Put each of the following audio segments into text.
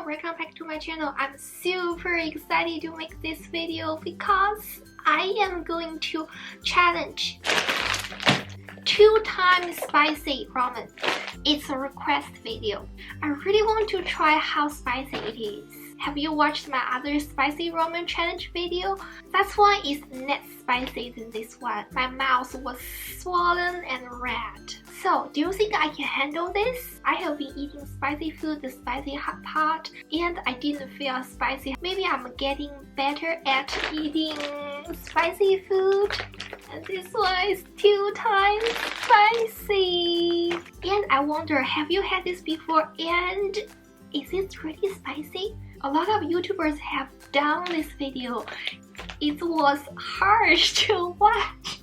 welcome back to my channel. I'm super excited to make this video because I am going to challenge 2 times spicy ramen. It's a request video. I really want to try how spicy it is. Have you watched my other spicy ramen challenge video? That one is less spicy than this one. My mouth was swollen and red. So, do you think I can handle this? I have been eating spicy food, the spicy hot pot, and I didn't feel spicy. Maybe I'm getting better at eating spicy food. And this one is 2 times spicy. And I wonder, have you had this before? And is it really spicy? A lot of YouTubers have done this video. It was harsh to watch.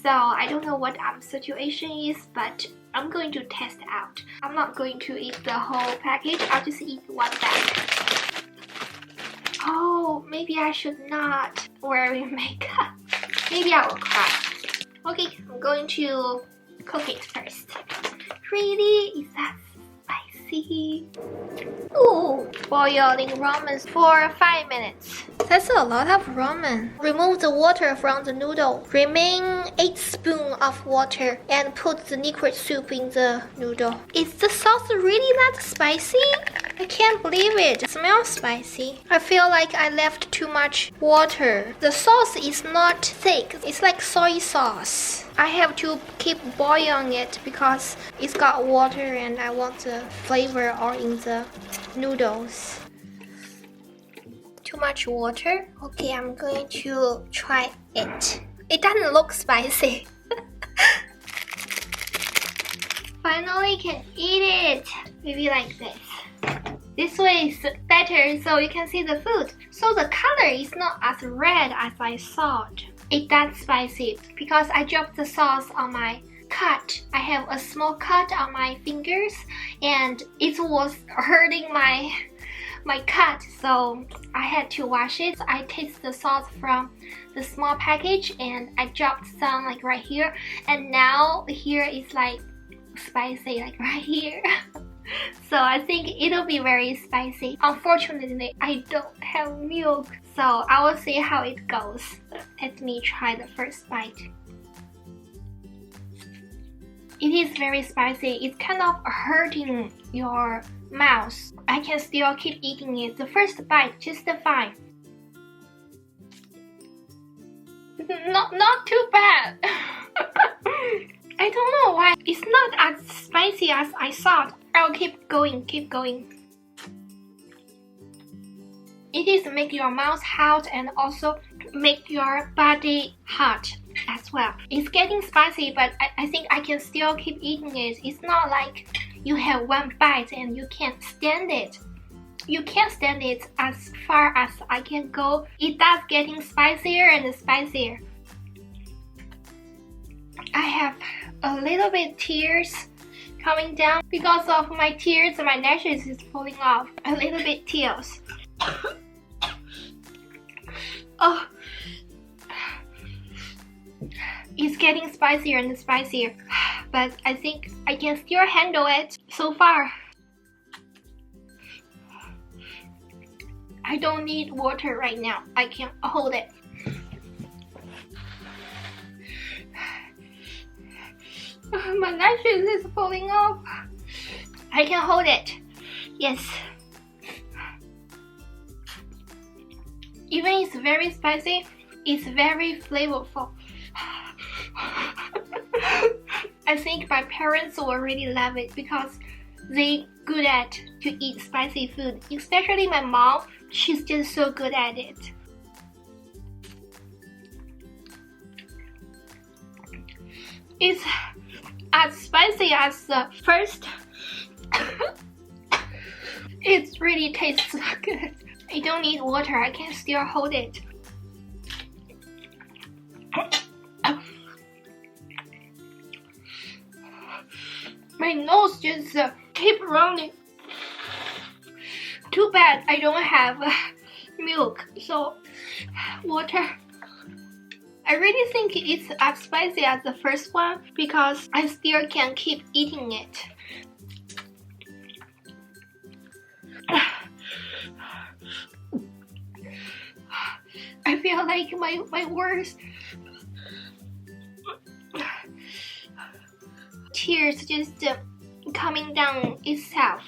So I don't know what our situation is, but I'm going to test out. I'm not going to eat the whole package. I'll just eat one bag. Oh, maybe I should not wear makeup. Maybe I will cry. Okay, I'm going to cook it first. Really? Is that spicy? Ooh, boiling ramen for 5 minutes. That's a lot of ramen. Remove the water from the noodle. Remain 8 spoons of water and put the liquid soup in the noodle. Is the sauce really that spicy? I can't believe it. It smells spicy. I feel like I left too much water. The sauce is not thick. It's like soy sauce. I have to keep boiling it because it's got water and I want the flavor all in the noodles. Too much water? Okay, I'm going to try it. It doesn't look spicy. Finally can eat it. Maybe like this. This way is better so you can see the food. So the color is not as red as I thought. It does spicy because I dropped the sauce on my cut. I have a small cut on my fingers and it was hurting my cut, so I had to wash it. I taste the sauce from the small package and I dropped some like right here, and now here is like spicy like right here. So I think it'll be very spicy. Unfortunately, I don't have milk, so I will see how it goes. Let me try the first bite. It is very spicy. It's kind of hurting your mouth. I can still keep eating it. The first bite, just fine. Not too bad. I don't know why. It's not as spicy as I thought. I'll keep going. It is make your mouth hot and also make your body hot as well. It's getting spicy, but I think I can still keep eating it. It's not like you have one bite and you can't stand it. You can't stand it as far as I can go. It does getting spicier and spicier. I have a little bit tears coming down because of my tears. My lashes is falling off. A little bit tears. Oh, it's getting spicier and spicier, but I think I can still handle it so far. I don't need water right now. I can hold it. My lashes is falling off. I can hold it. Yes. Even it's very spicy, it's very flavorful. I think my parents will really love it because they good at to eat spicy food. Especially my mom, she's just so good at it. It's as spicy as the first. It really tastes good. I don't need water, I can still hold it. My nose just keep running. Too bad I don't have milk, so water. I really think it's as spicy as the first one because I still can keep eating it. feel like my words, tears just coming down itself.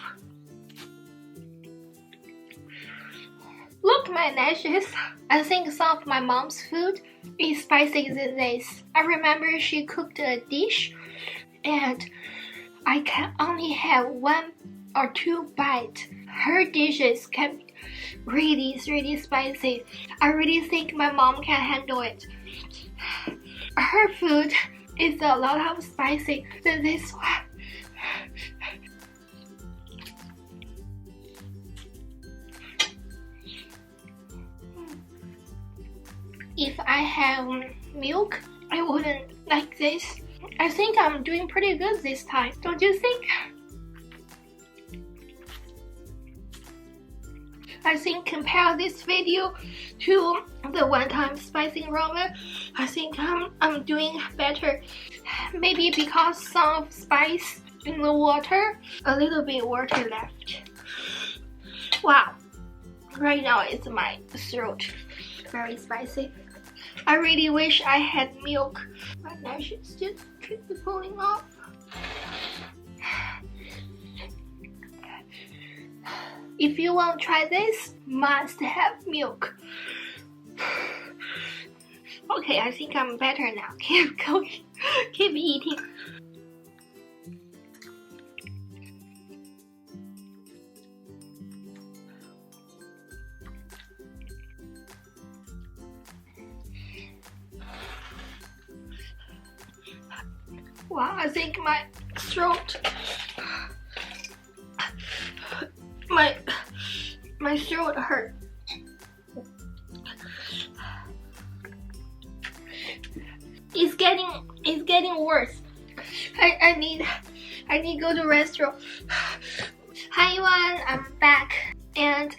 Look, my lashes. I think some of my mom's food is spicy than this. I remember she cooked a dish and I can only have 1 or 2 bites. Her dishes can be really spicy. I really think my mom can handle it. Her food is a lot of spicy than this one. If I have milk, I wouldn't like this. I think I'm doing pretty good this time, don't you think? I think compare this video to the one-time spicy ramen, I think I'm doing better. Maybe because some spice in the water, a little bit water left. Wow, right now it's my throat, very spicy. I really wish I had milk. My lashes just keep falling off. If you want to try this, must have milk. Okay, I think I'm better now. Keep going, keep eating. Wow, I think my throat, my throat hurt. It's getting worse. I need to go to restaurant. Hi everyone, I'm back and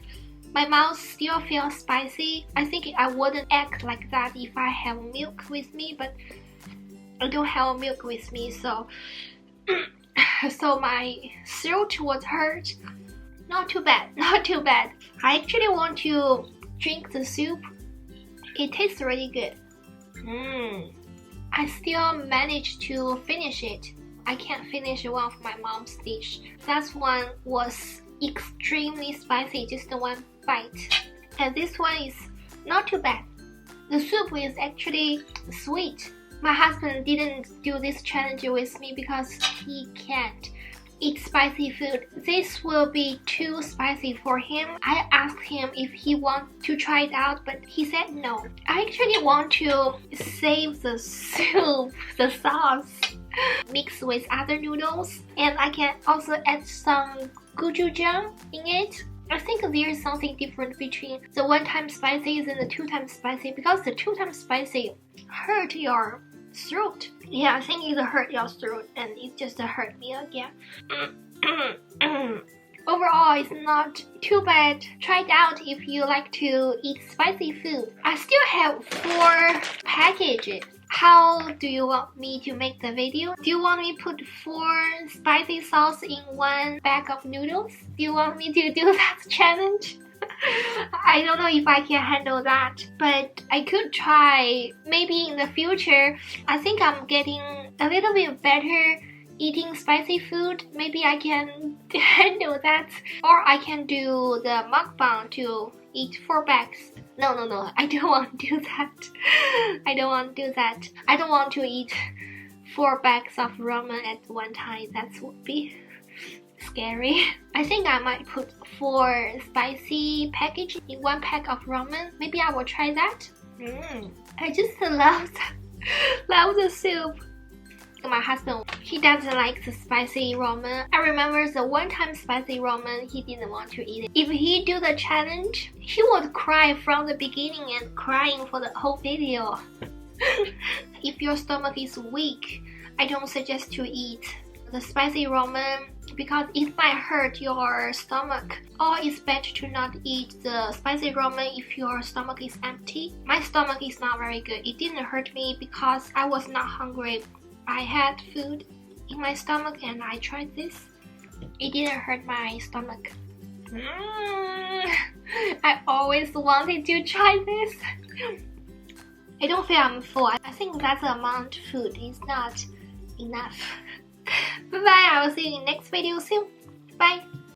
my mouth still feels spicy. I think I wouldn't act like that if I have milk with me, but I don't have milk with me, so my throat was hurt. Not too bad, not too bad. I actually want to drink the soup. It tastes really good. I still managed to finish it. I can't finish one of my mom's dish. That one was extremely spicy, just 1 bite. And this one is not too bad. The soup is actually sweet. My husband didn't do this challenge with me because he can't eat spicy food. This will be too spicy for him. I asked him if he wants to try it out, but he said no. I actually want to save the soup, the sauce, mix with other noodles, and I can also add some gochujang in it. I think there is something different between the one-time spicy and the two-time spicy, because the two-time spicy hurt your throat. Yeah, I think it hurt your throat and it just hurt me again. Overall, it's not too bad. Try it out if you like to eat spicy food. I still have 4 packages. How do you want me to make the video? Do you want me to put 4 spicy sauce in 1 bag of noodles? Do you want me to do that challenge? I don't know if I can handle that, but I could try. Maybe in the future. I think I'm getting a little bit better eating spicy food. Maybe I can handle that, or I can do the mukbang to eat 4 bags. No, I don't want to do that. I don't want to do that. I don't want to eat 4 bags of ramen at one time. That would be scary. I think I might put 4 spicy package in 1 pack of ramen. Maybe I will try that. I just love the soup. My husband, he doesn't like the spicy ramen. I remember the one-time spicy ramen, he didn't want to eat it. If he do the challenge, he would cry from the beginning and crying for the whole video. If your stomach is weak, I don't suggest to eat the spicy ramen because it might hurt your stomach. Or it's better to not eat the spicy ramen if your stomach is empty. My stomach is not very good. It didn't hurt me because I was not hungry. I had food in my stomach and I tried this. It didn't hurt my stomach. I always wanted to try this. I don't feel I'm full. I think that the amount of food is not enough. Bye bye. I will see you in next video soon. Bye.